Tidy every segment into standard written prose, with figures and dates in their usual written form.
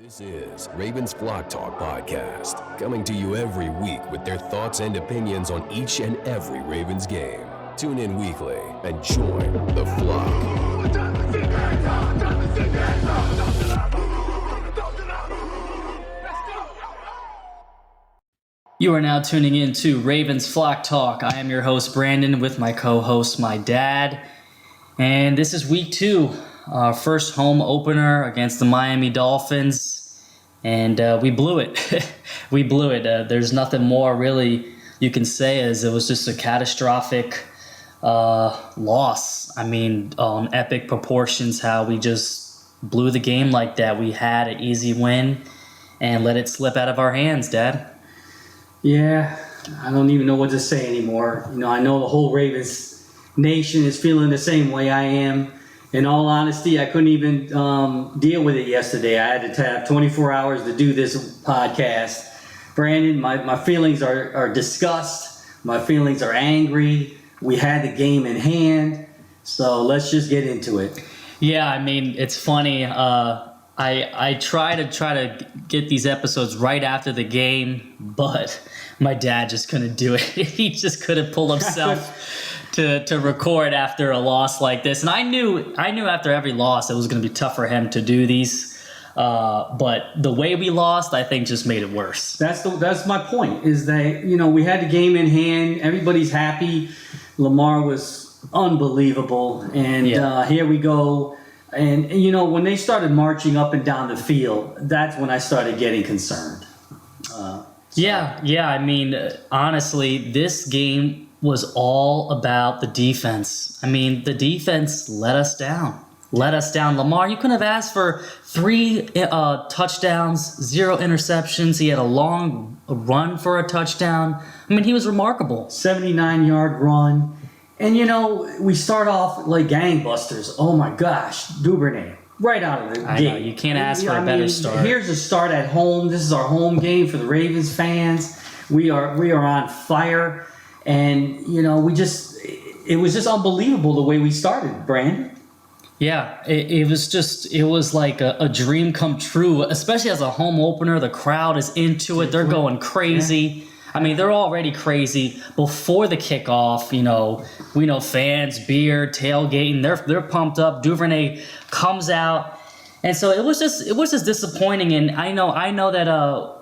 This is Ravens Flock Talk Podcast, coming to you every week with their thoughts and opinions on each and every Ravens game. Tune in weekly and join the flock. You are now tuning in to Ravens Flock Talk. I am your host, Brandon, with my co-host, my dad. And this is week 2, our first home opener against the Miami Dolphins. And we blew it. We blew it. There's nothing more really you can say, as it was just a catastrophic loss. I mean, epic proportions how we just blew the game like that. We had an easy win and let it slip out of our hands, Dad. Yeah, I don't even know what to say anymore. You know, I know the whole Ravens nation is feeling the same way I am. In all honesty, I couldn't even deal with it yesterday. I had to have 24 hours to do this podcast. Brandon, my feelings are disgust. My feelings are angry. We had the game in hand. So let's just get into it. Yeah, I mean, it's funny. I try to get these episodes right after the game, but my dad just couldn't do it. He just couldn't pull himself to record after a loss like this. And I knew after every loss it was going to be tough for him to do these. But the way we lost, I think, just made it worse. That's my point. Is that, you know, we had the game in hand. Everybody's happy. Lamar was unbelievable, and here we go. And, you know, when they started marching up and down the field, that's when I started getting concerned. Yeah. I mean, honestly, this game was all about the defense. I mean, the defense let us down. Lamar, you couldn't have asked for 3 touchdowns, 0 interceptions. He had a long run for a touchdown. I mean, he was remarkable. 79-yard run. And, you know, we start off like gangbusters. Oh, my gosh, Duvernay, right out of the gate. I know, you can't ask for a better start. Here's a start at home. This is our home game for the Ravens fans. We are on fire. And, you know, it was just unbelievable the way we started, Brandon. Yeah, it was like a dream come true, especially as a home opener. The crowd is into it. They're going crazy. Yeah. I mean, they're already crazy before the kickoff. You know, we know fans, beer, tailgating. They're pumped up. Duvernay comes out, and so it was just disappointing. And I know that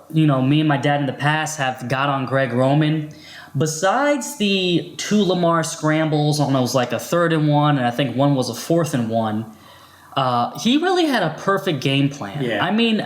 you know, me and my dad in the past have got on Greg Roman. Besides the 2 Lamar scrambles on those, like a 3rd and 1, and I think one was a 4th and 1, he really had a perfect game plan. Yeah. I mean,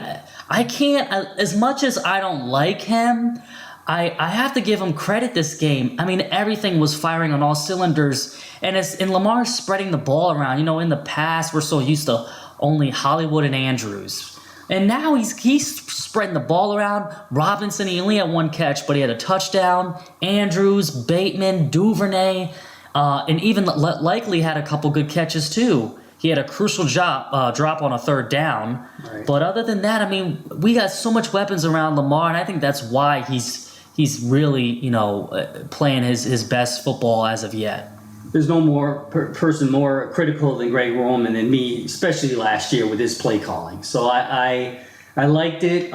I can't, as much as I don't like him, I have to give him credit this game. I mean, everything was firing on all cylinders. And Lamar spreading the ball around. You know, in the past, we're so used to only Hollywood and Andrews. And now he's spreading the ball around. Robinson, he only had 1 catch, but he had a touchdown. Andrews, Bateman, Duvernay, and even Likely had a couple good catches too. He had a crucial drop on a 3rd down. Right. But other than that, I mean, we got so much weapons around Lamar, and I think that's why he's really, you know, playing his best football as of yet. There's no more person more critical than Greg Roman than me, especially last year with his play calling. So I liked it.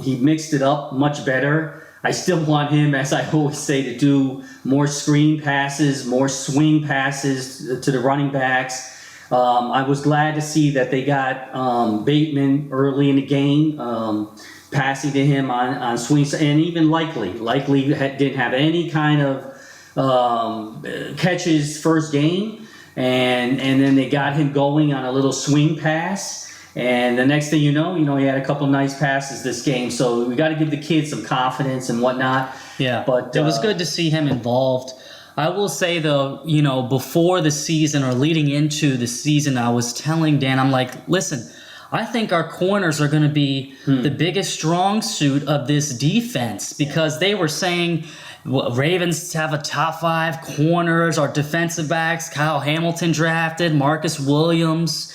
He mixed it up much better. I still want him, as I always say, to do more screen passes, more swing passes to the running backs. I was glad to see that they got Bateman early in the game, passing to him on swings, and even Likely didn't have any kind of catches first game, and then they got him going on a little swing pass, and the next thing you know, he had a couple nice passes this game. So we got to give the kids some confidence and whatnot. Yeah, but it was good to see him involved. I will say, though, you know, before the season or leading into the season, I was telling Dan, I'm like, listen, I think our corners are going to be the biggest strong suit of this defense, because they were saying Ravens have a top 5 corners, our defensive backs, Kyle Hamilton drafted, Marcus Williams.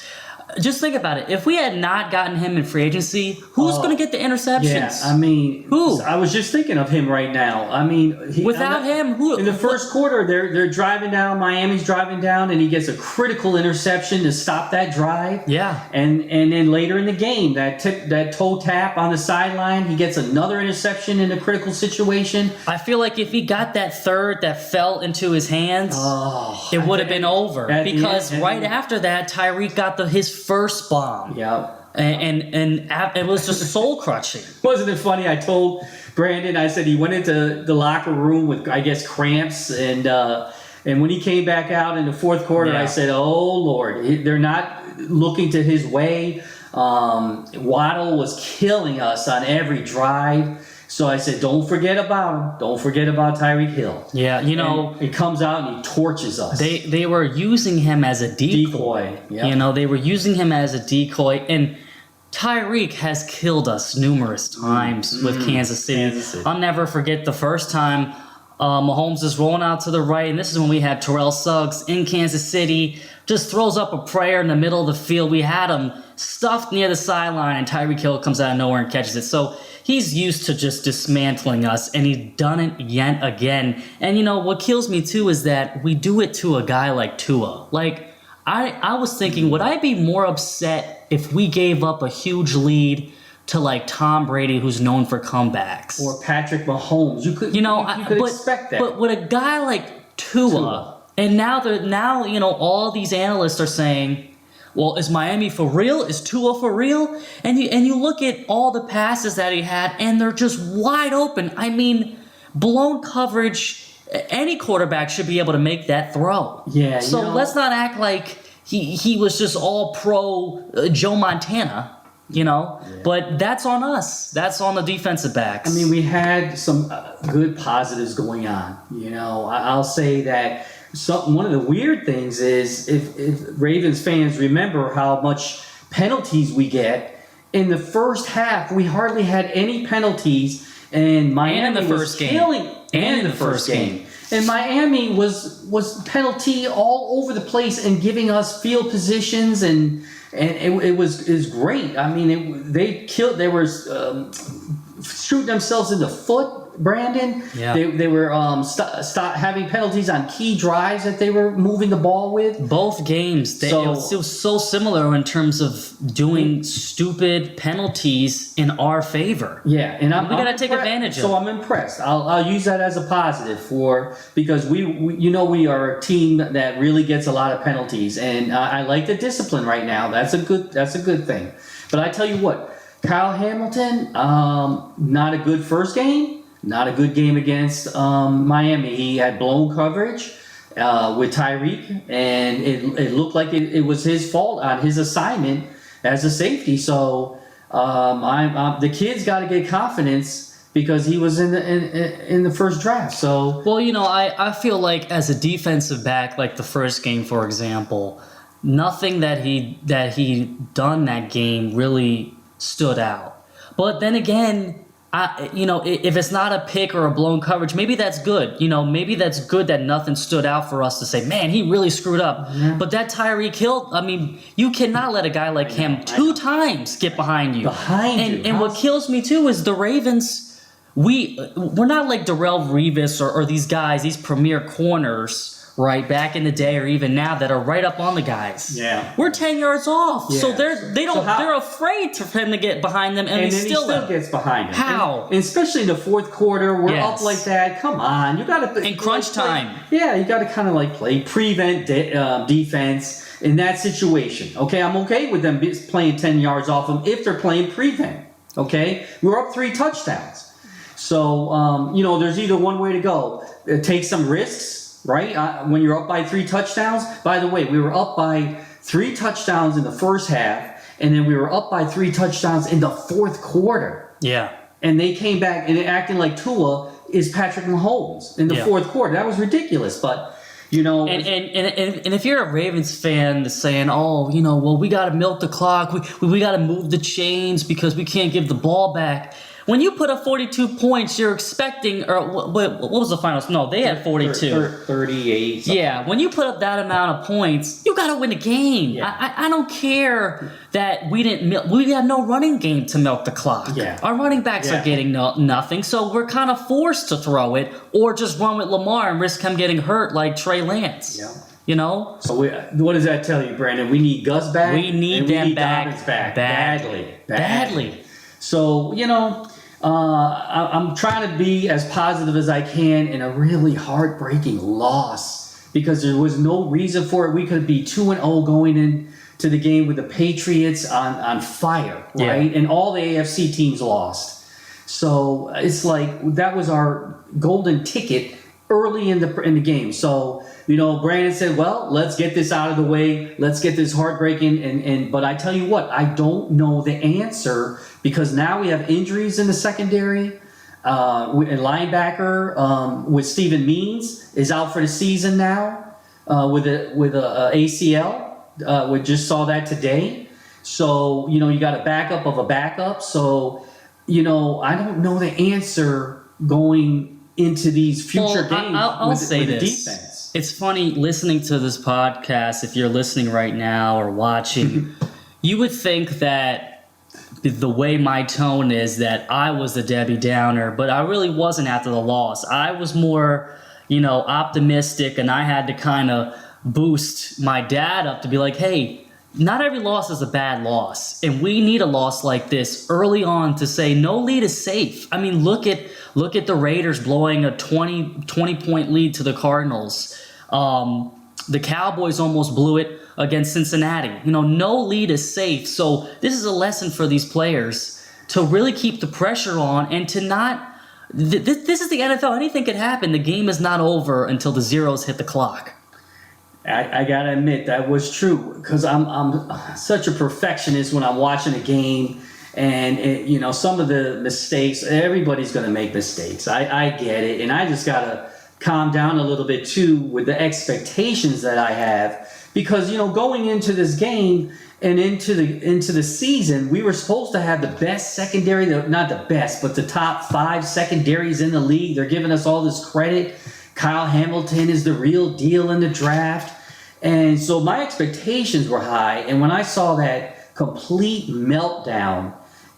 just think about it. If we had not gotten him in free agency, who's going to get the interceptions? Yeah, I mean, who? I was just thinking of him right now. I mean, Without him, who? In the first quarter, they're driving down. Miami's driving down, and he gets a critical interception to stop that drive. Yeah. And then later in the game, that toe tap on the sideline, he gets another interception in a critical situation. I feel like if he got that third that fell into his hands, it would have been over. Because right after that, Tyreek got his first bomb. Yeah. And it was just soul crushing. Wasn't it funny? I told Brandon, I said he went into the locker room with, I guess, cramps, and when he came back out in the fourth quarter, I said, "Oh Lord, they're not looking to his way." Waddle was killing us on every drive. So I said, don't forget about him. Don't forget about Tyreek Hill. Yeah, and he comes out and he torches us. They were using him as a decoy. Yep. They were using him as a decoy. And Tyreek has killed us numerous times with Kansas City. I'll never forget the first time Mahomes is rolling out to the right. And this is when we had Terrell Suggs in Kansas City. Just throws up a prayer in the middle of the field. We had him stuffed near the sideline, and Tyreek Hill comes out of nowhere and catches it. So he's used to just dismantling us, and he's done it yet again. And, what kills me, too, is that we do it to a guy like Tua. Like, I was thinking, would I be more upset if we gave up a huge lead to, like, Tom Brady, who's known for comebacks? Or Patrick Mahomes. You could expect that. But with a guy like Tua. And now all these analysts are saying, well, is Miami for real? Is Tua for real? And you look at all the passes that he had, and they're just wide open. I mean, blown coverage. Any quarterback should be able to make that throw. Yeah. So let's not act like he was just all pro Joe Montana. But that's on us. That's on the defensive backs. I mean, we had some good positives going on. I'll say that. One of the weird things is if Ravens fans remember how much penalties we get in the first half, we hardly had any penalties, and Miami was killing. And in the first game, and Miami was penalty all over the place and giving us field positions, and it was great. I mean, they were shooting themselves in the foot. Brandon, they were stop having penalties on key drives that they were moving the ball with. Both games, it was so similar in terms of doing stupid penalties in our favor. Yeah, and we got to take advantage of it. So I'm impressed. I'll use that as a positive because we are a team that really gets a lot of penalties, and I like the discipline right now. That's a good thing. But I tell you what, Kyle Hamilton, not a good first game. Not a good game against Miami. He had blown coverage with Tyreek, and it looked like it was his fault on his assignment as a safety. So the kid's got to get confidence because he was in the first draft. So I feel like as a defensive back, like the first game, for example, nothing that he done that game really stood out. But then again, if it's not a pick or a blown coverage, maybe that's good. Maybe that's good that nothing stood out for us to say, man, he really screwed up. Mm-hmm. But that Tyreek Hill, I mean, you cannot let a guy like him two times get behind you. And what kills me too is the Ravens. We're not like Darrelle Revis or these guys, these premier corners. Right back in the day, or even now, that are right up on the guys. Yeah, we're 10 yards off, so they're afraid for him to get behind them, and then he still gets behind him. How? And especially in the fourth quarter, we're up like that. Come on, you got to in crunch time. Yeah, you got to kind of play prevent defense in that situation. Okay, I'm okay with them playing 10 yards off them if they're playing prevent. Okay, we're up 3 touchdowns, so there's either one way to go: take some risks. Right? When you're up by 3 touchdowns. By the way, we were up by 3 touchdowns in the first half, and then we were up by 3 touchdowns in the fourth quarter. Yeah. And they came back and acting like Tua is Patrick Mahomes in the fourth quarter. That was ridiculous, but And if you're a Ravens fan that's saying, we got to milk the clock, we got to move the chains because we can't give the ball back. when you put up 42 points, you're expecting, or what was the finals? No, they had 42. 38. Yeah, when you put up that amount of points, you got to win the game. Yeah. I don't care that we had no running game to milk the clock. Yeah. Our running backs are getting nothing, so we're kind of forced to throw it or just run with Lamar and risk him getting hurt like Trey Lance. Yeah. You know? So what does that tell you, Brandon? We need Gus back. We need them back Dobbins back badly. So, I'm trying to be as positive as I can in a really heartbreaking loss because there was no reason for it. We could be 2-0 going into the game with the Patriots on fire, right? Yeah. And all the AFC teams lost. So it's like that was our golden ticket early in the game. So, Brandon said, well, let's get this out of the way. Let's get this heartbreaking. But I tell you what, I don't know the answer because now we have injuries in the secondary. A linebacker with Steven Means is out for the season now with a ACL. We just saw that today. So, you got a backup of a backup. So, I don't know the answer going into these future games I'll say with the this. defense. It's funny listening to this podcast, if you're listening right now or watching, you would think that the way my tone is that I was the Debbie Downer, but I really wasn't after the loss. I was more, optimistic, and I had to kind of boost my dad up to be like, hey, not every loss is a bad loss, and we need a loss like this early on to say no lead is safe. I mean, look at the Raiders blowing a 20-point lead to the Cardinals. The Cowboys almost blew it against Cincinnati. No lead is safe. So this is a lesson for these players to really keep the pressure on and to not. This is the NFL. Anything could happen. The game is not over until the zeros hit the clock. I gotta admit that was true because I'm such a perfectionist when I'm watching a game. And, some of the mistakes, everybody's going to make mistakes. I get it. And I just got to calm down a little bit, too, with the expectations that I have. Because, going into this game and into the season, we were supposed to have the best secondary, not the best, but the top 5 secondaries in the league. They're giving us all this credit. Kyle Hamilton is the real deal in the draft. And so my expectations were high. And when I saw that complete meltdown,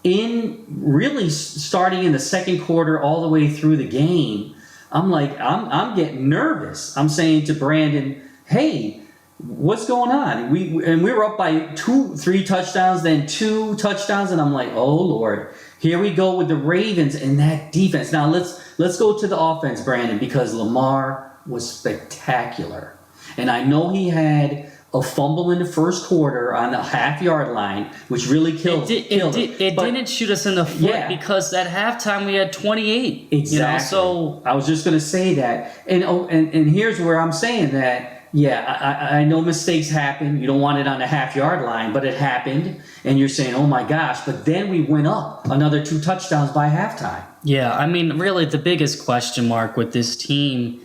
really starting in the second quarter all the way through the game, I'm like, I'm getting nervous. I'm saying to Brandon, hey, what's going on? We were up by 3 touchdowns, then 2 touchdowns, and I'm like, oh Lord, here we go with the Ravens and that defense. Now let's go to the offense, Brandon, because Lamar was spectacular. And I know he had a fumble in the first quarter on the half-yard line, which really killed it. It didn't shoot us in the foot because at halftime we had 28. Exactly. So I was just going to say that. And here's where I'm saying that, I know mistakes happen. You don't want it on the half-yard line, but it happened. And you're saying, oh, my gosh. But then we went up another 2 touchdowns by halftime. Yeah, I mean, really the biggest question mark with this team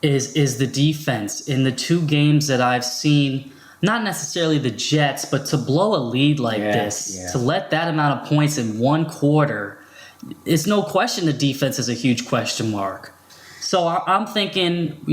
is the defense. In the 2 games that I've seen, not necessarily the Jets, but to blow a lead like this, to let that amount of points in 1 quarter, it's no question the defense is a huge question mark. So I'm thinking,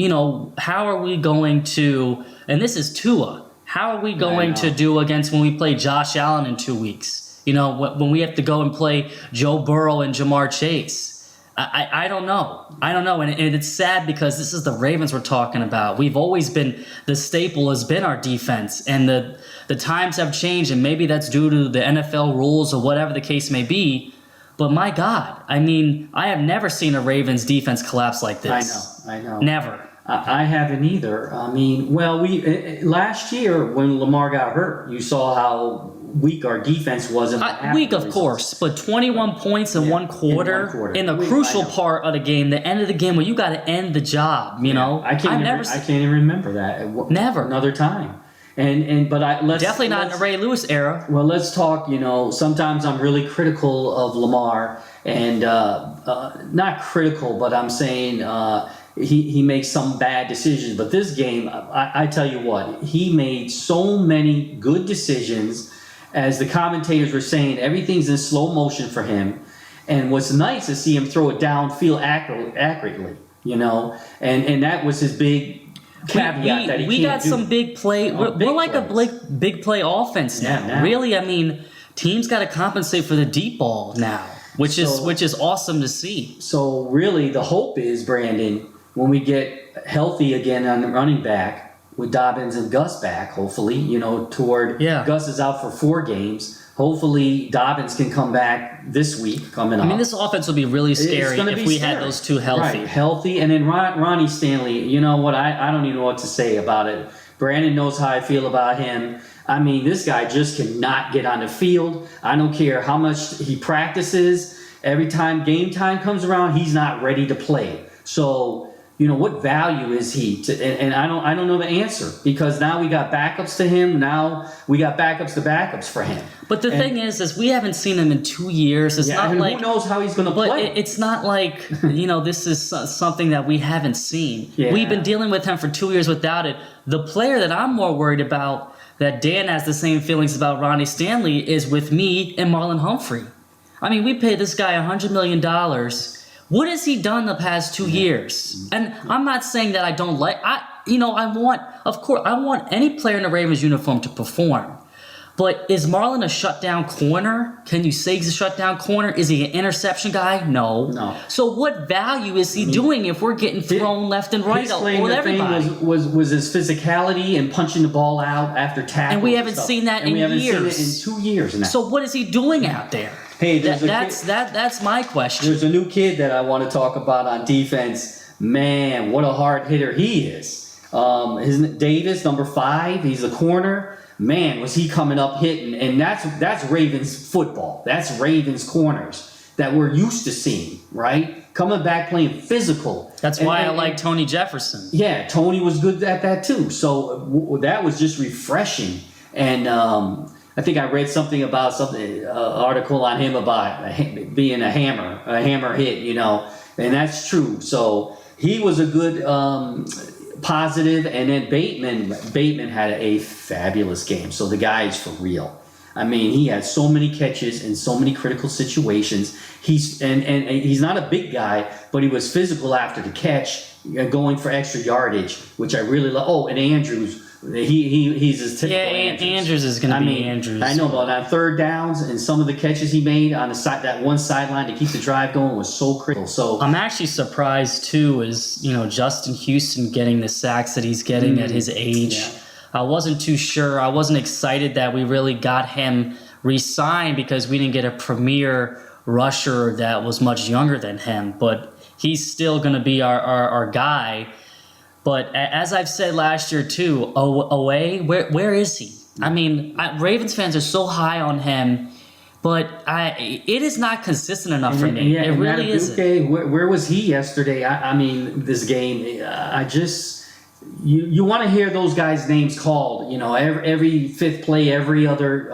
how are we going to, and this is Tua, how are we going to do against when we play Josh Allen in 2 weeks? When we have to go and play Joe Burrow and Jamar Chase. I don't know. And it's sad because this is the Ravens we're talking about. We've always been, the staple has been our defense, and the times have changed, and maybe that's due to the NFL rules or whatever the case may be. But my God, I mean, I have never seen a Ravens defense collapse like this. I know. Never. I haven't either. I mean, we last year when Lamar got hurt, you saw how weak our defense was. Weak, of course, but 21 points in one quarter in the crucial part of the game, the end of the game where you got to end the job. I can't even remember that. Never another time. Let's definitely not in the Ray Lewis era. Well, let's talk. Sometimes I'm really critical of Lamar, and not critical, but I'm saying he makes some bad decisions. But this game, I tell you what, he made so many good decisions. As the commentators were saying, everything's in slow motion for him. And what's nice is see him throw it downfield accurately, and that was his big caveat that he we can't got do. some big play. We're like plays. a big play offense now. Yeah, now. Really, I mean, teams got to compensate for the deep ball now, which is awesome to see. So really, the hope is, Brandon, when we get healthy again on the running back with Dobbins and Gus back, hopefully, Gus is out for 4 games. Hopefully, Dobbins can come back this week coming up. I mean, this offense would be really scary if we had those two healthy. Right, healthy. And then Ronnie Stanley, you know what? I don't even know what to say about it. Brandon knows how I feel about him. I mean, this guy just cannot get on the field. I don't care how much he practices. Every time game time comes around, he's not ready to play. So, what value is he? And I don't know the answer, because now we got backups to him. Now we got backups for him. But the thing is we haven't seen him in 2 years. It's not like who knows how he's going to play. But it's not like this is something that we haven't seen. Yeah. We've been dealing with him for 2 years without it. The player that I'm more worried about, that Dan has the same feelings about Ronnie Stanley, is with me and Marlon Humphrey. I mean, we paid this guy $100 million. What has he done the past 2 years? And I'm not saying that I don't like. I want any player in the Ravens uniform to perform. But is Marlon a shutdown corner? Can you say he's a shutdown corner? Is he an interception guy? No. So what value is he doing if we're getting thrown left and right his with claim to everybody? fame was his physicality and punching the ball out after tackles. And we haven't seen that in years. We haven't seen it in 2 years now. So what is he doing out there? Hey, that's my question. There's a new kid that I want to talk about on defense. Man, what a hard hitter he is. Davis, number 5, he's a corner. Man, was he coming up hitting. And that's Ravens football. That's Ravens corners that we're used to seeing, right? Coming back playing physical. That's why I like Tony Jefferson. Yeah, Tony was good at that too. So that was just refreshing. And I think I read something about article on him about being a hammer hit, and that's true. So he was a good positive, and then Bateman had a fabulous game. So the guy is for real. I mean, he had so many catches in so many critical situations. He's not a big guy, but he was physical after the catch, going for extra yardage, which I really love. Oh, and Andrews. He's his typical Andrews is going to be Andrews. I know, but on 3rd downs and some of the catches he made on the side, that one sideline to keep the drive going was so critical. So I'm actually surprised too, is Justin Houston getting the sacks that he's getting at his age. Yeah. I wasn't too sure. I wasn't excited that we really got him re-signed, because we didn't get a premier rusher that was much younger than him. But he's still going to be our guy. But as I've said last year too, away, where is he? I mean, Ravens fans are so high on him, but it is not consistent enough for me. It really isn't. Where was he yesterday? I mean, this game, you want to hear those guys' names called, every 5th play, every other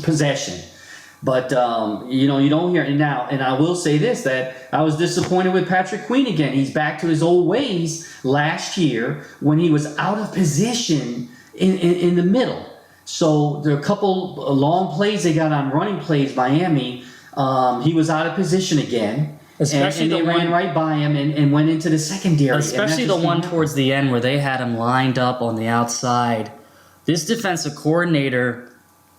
possession. But, you don't hear it now. And I will say this, that I was disappointed with Patrick Queen again. He's back to his old ways last year when he was out of position in the middle. So there are a couple long plays they got on running plays, Miami. He was out of position again. Especially and they ran right by him and went into the secondary. Especially the one towards the end where they had him lined up on the outside. This defensive coordinator...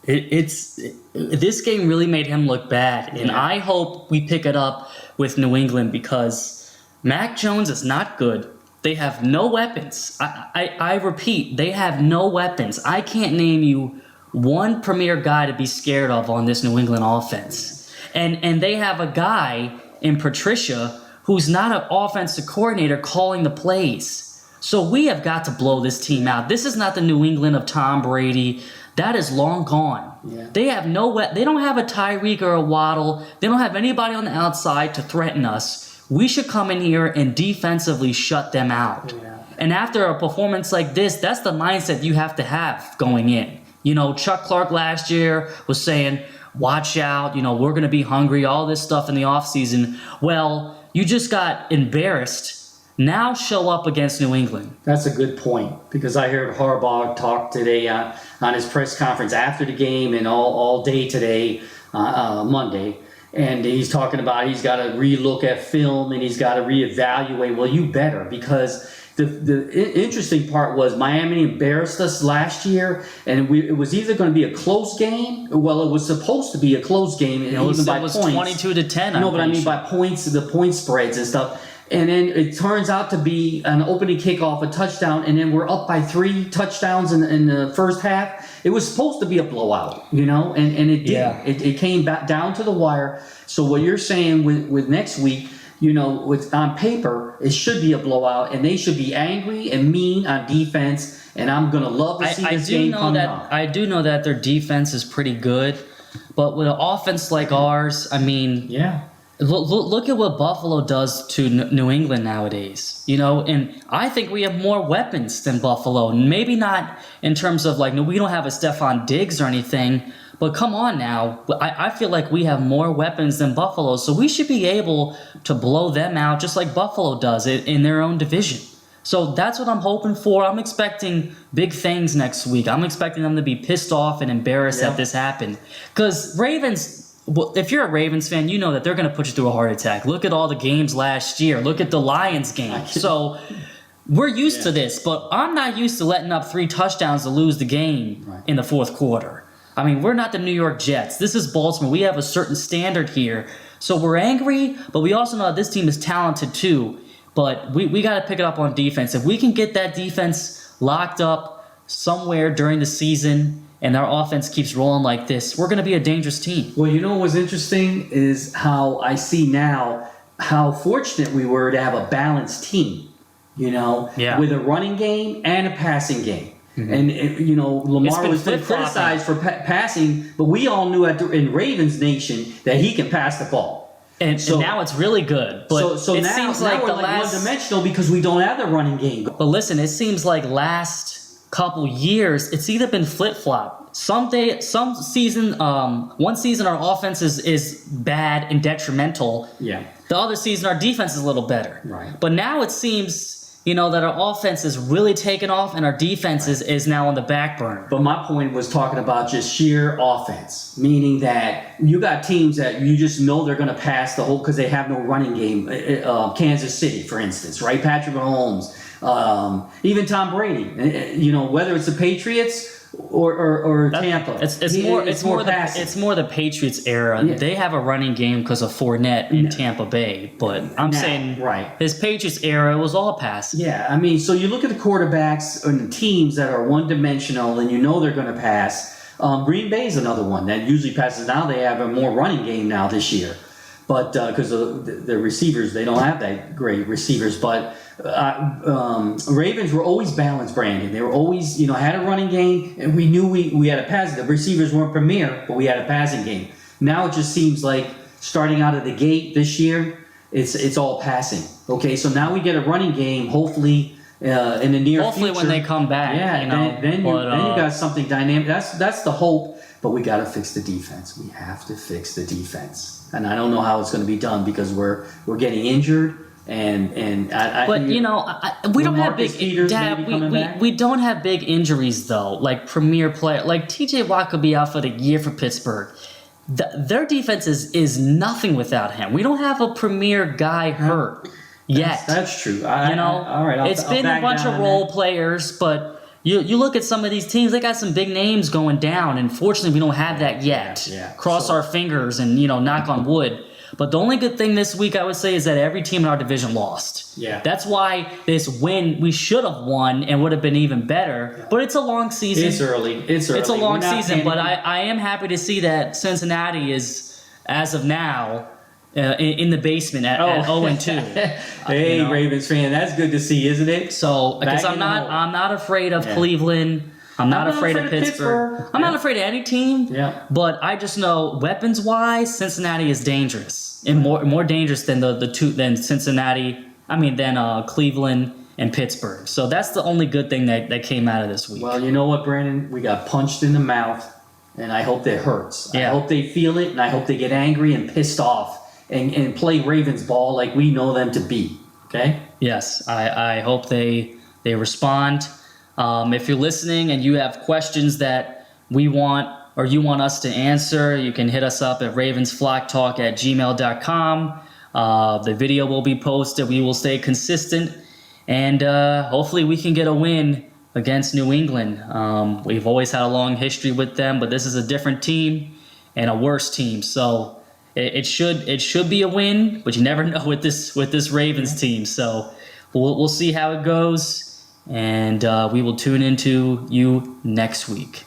This game really made him look bad, and I hope we pick it up with New England, because Mac Jones is not good. They have no weapons. I repeat, they have no weapons. I can't name you one premier guy to be scared of on this New England offense. And they have a guy in Patricia who's not an offensive coordinator calling the plays. So we have got to blow this team out. This is not the New England of Tom Brady. That is long gone. Yeah. They have they don't have a Tyreek or a Waddle. They don't have anybody on the outside to threaten us. We should come in here and defensively shut them out. Yeah. And after a performance like this, that's the mindset you have to have going in. Chuck Clark last year was saying, watch out, we're going to be hungry, all this stuff in the offseason. Well, you just got embarrassed. Now show up against New England. That's a good point, because I heard Harbaugh talk today on his press conference after the game and all day today, Monday, And he's talking about he's got to relook at film and he's got to reevaluate. Well, you better, because the interesting part was Miami embarrassed us last year, and it was either going to be a close game. Well, it was supposed to be a close game, and It was, even by it was points. 22-10. No, but I mean by points, the point spreads and stuff. And then it turns out to be an opening kickoff, a touchdown, and then we're up by 3 touchdowns in the first half. It was supposed to be a blowout, and it did. Yeah. It came back down to the wire. So what you're saying with next week, with on paper, it should be a blowout, and they should be angry and mean on defense. And I'm gonna love to see this game coming up. I do know that their defense is pretty good, but with an offense like ours, I mean, Yeah. Look at what Buffalo does to New England nowadays, and I think we have more weapons than Buffalo. Maybe not in terms of we don't have a Stephon Diggs or anything, but come on now. I feel like we have more weapons than Buffalo, so we should be able to blow them out just like Buffalo does it in their own division. So that's what I'm hoping for. I'm expecting big things next week. I'm expecting them to be pissed off and embarrassed that this happened. Because Ravens... Well, if you're a Ravens fan, you know that they're going to put you through a heart attack. Look at all the games last year. Look at the Lions game. So we're used to this, but I'm not used to letting up 3 touchdowns to lose the game in the fourth quarter. I mean, we're not the New York Jets. This is Baltimore. We have a certain standard here. So we're angry, but we also know that this team is talented too. But we got to pick it up on defense. If we can get that defense locked up somewhere during the season and our offense keeps rolling like this, we're going to be a dangerous team. Well, what was interesting is how I see now how fortunate we were to have a balanced team, with a running game and a passing game. Mm-hmm. And, Lamar was criticized for passing, but we all knew in Ravens Nation that he can pass the ball. And now it's really good. But so it now, seems like we're one-dimensional because we don't have the running game. But listen, it seems like last couple years, it's either been flip-flop. Some season, one season our offense is bad and detrimental. Yeah. The other season our defense is a little better. Right. But now it seems, that our offense is really taken off and our defense is now on the back burner. But my point was talking about just sheer offense, meaning that you got teams that you just know they're going to pass the whole because they have no running game. Kansas City, for instance, right? Patrick Mahomes. Even Tom Brady, whether it's the Patriots or Tampa, it's more the Patriots era. Yeah. They have a running game because of Fournette in Tampa Bay, but I'm saying this Patriots era was all pass. Yeah, I mean, so you look at the quarterbacks and the teams that are one-dimensional, and they're going to pass. Green Bay is another one that usually passes. Now they have a more running game now this year, but because the receivers, they don't have that great receivers, but. Ravens were always balanced, Brandon. They were always, had a running game, and we knew we had a passing. The receivers weren't premier, but we had a passing game. Now it just seems like starting out of the gate this year, it's all passing. Okay, so now we get a running game, hopefully in the near future. Hopefully when they come back. Yeah, then you got something dynamic. That's the hope. But we got to fix the defense. We have to fix the defense, and I don't know how it's going to be done because we're getting injured. And we don't have big. Dad, we don't have big injuries though. Like premier player, like T.J. Watt could be out for the year for Pittsburgh. Their defense is nothing without him. We don't have a premier guy hurt yet. That's true. All right. It's been a bunch of role players, but you look at some of these teams. They got some big names going down, and fortunately, we don't have that yet. Yeah. Cross our fingers and knock on wood. But the only good thing this week, I would say, is that every team in our division lost. Yeah. That's why this win, we should have won and would have been even better. Yeah. But it's a long season. It's early. It's a long season, but I am happy to see that Cincinnati is, as of now, in the basement at 0-2. Hey, Ravens fan, that's good to see, isn't it? So, because I'm not afraid of Cleveland. I'm not afraid of Pittsburgh. I'm not afraid of any team. Yeah. But I just know weapons-wise, Cincinnati is dangerous and more dangerous than than Cincinnati. Than Cleveland and Pittsburgh. So that's the only good thing that came out of this week. Well, you know what, Brandon? We got punched in the mouth, and I hope that hurts. Yeah. I hope they feel it, and I hope they get angry and pissed off and play Ravens ball like we know them to be. Okay? Yes, I hope they respond. If you're listening and you have questions that we want or you want us to answer, you can hit us up at ravensflocktalk@gmail.com. The video will be posted. We will stay consistent, and hopefully we can get a win against New England. We've always had a long history with them, but this is a different team and a worse team. So it should be a win, but you never know with this Ravens team. So we'll see how it goes, and we will tune into you next week.